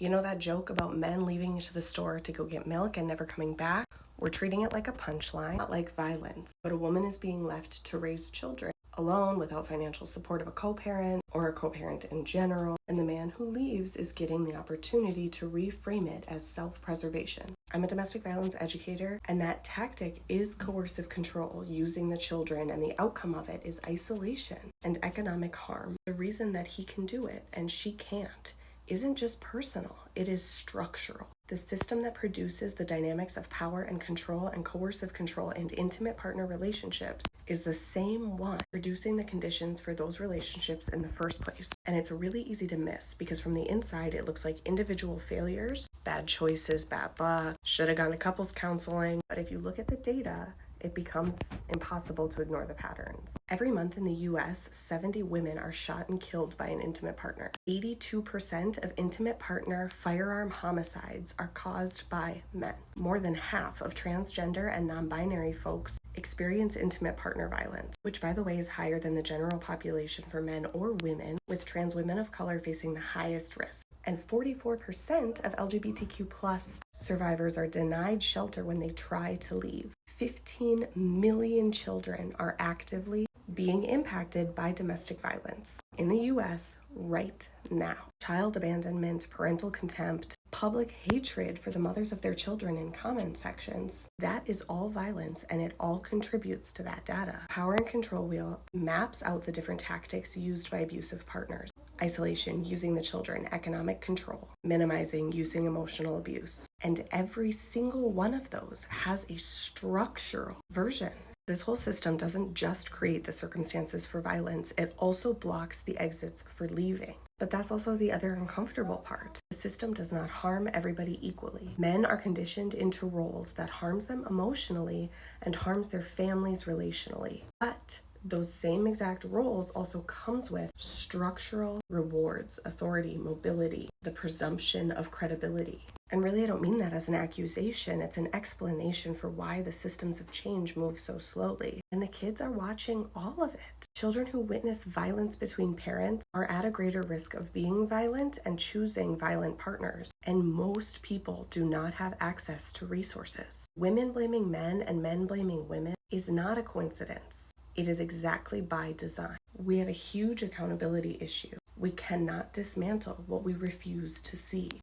You know that joke about men leaving to the store to go get milk and never coming back? We're treating it like a punchline, not like violence. But a woman is being left to raise children alone without financial support of a co-parent or a co-parent in general, and the man who leaves is getting the opportunity to reframe it as self-preservation. I'm a domestic violence educator, and that tactic is coercive control using the children, and the outcome of it is isolation and economic harm. The reason that he can do it and she can't isn't just personal, it is structural. The system that produces the dynamics of power and control and coercive control and intimate partner relationships is the same one producing the conditions for those relationships in the first place. And it's really easy to miss because from the inside, it looks like individual failures, bad choices, bad luck, should have gone to couples counseling. But if you look at the data, it becomes impossible to ignore the patterns. Every month in the US, 70 women are shot and killed by an intimate partner. 82% of intimate partner firearm homicides are caused by men. More than half of transgender and non-binary folks experience intimate partner violence, which by the way is higher than the general population for men or women, with trans women of color facing the highest risk. And 44% of LGBTQ plus survivors are denied shelter when they try to leave. 15 million children are actively being impacted by domestic violence in the US right now. Child abandonment, parental contempt, public hatred for the mothers of their children in comment sections. That is all violence, and it all contributes to that data. Power and Control Wheel maps out the different tactics used by abusive partners. Isolation, using the children, economic control, minimizing, using emotional abuse. And every single one of those has a structural version. This whole system doesn't just create the circumstances for violence, it also blocks the exits for leaving. But that's also the other uncomfortable part. The system does not harm everybody equally. Men are conditioned into roles that harms them emotionally and harms their families relationally. But those same exact roles also comes with structural rewards, authority, mobility, the presumption of credibility. And really, I don't mean that as an accusation. It's an explanation for why the systems of change move so slowly. And the kids are watching all of it. Children who witness violence between parents are at a greater risk of being violent and choosing violent partners. And most people do not have access to resources. Women blaming men and men blaming women is not a coincidence. It is exactly by design. We have a huge accountability issue. We cannot dismantle what we refuse to see.